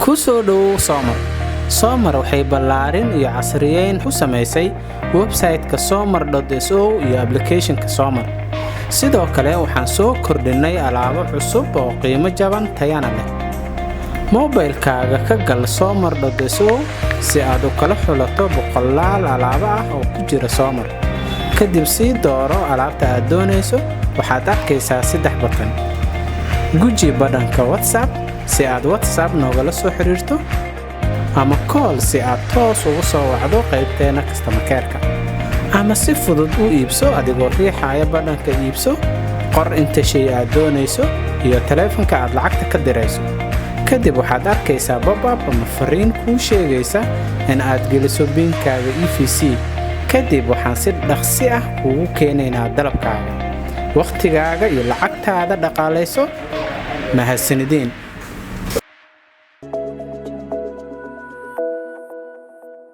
ku soo dhow Soomar. Soomar waxay ballaarin iyo casriyeyn u samaysay website-ka Soomar.so iyo application-ka Soomar. sidoo kale waxaan soo kordhinay alaabo cusub oo qiimo jaban tayana leh. Mobile-kaaga ka gal Soomar.so si aad u kala xulato boqolaal alaabo ah oo ku jira Soomar. kadib sii dooro alaabta aad doonayso, waxaad arkaysaa 3 batan. guji badhanka WhatsApp si aad WhatsApp noogala soo xiriirto, ama call si aad toos ugu soo wacdo qaybteena customer care-ka, ama si fudud u iibso adigoo riixaya badhanka iibso, qor inta shay aad doonayso iyo taleefanka aad lacagta ka dirayso. kadib waxaad arkaysaa pop-up ama fariin kuu sheegaysa in aad geliso PIN-kaaga EFC. kadib waxaan si dhaqsi ah kugu keenaynaa dalabkaaga. waqtigaaga iyo lacagtaada dhaqaalayso. mahadsanidin.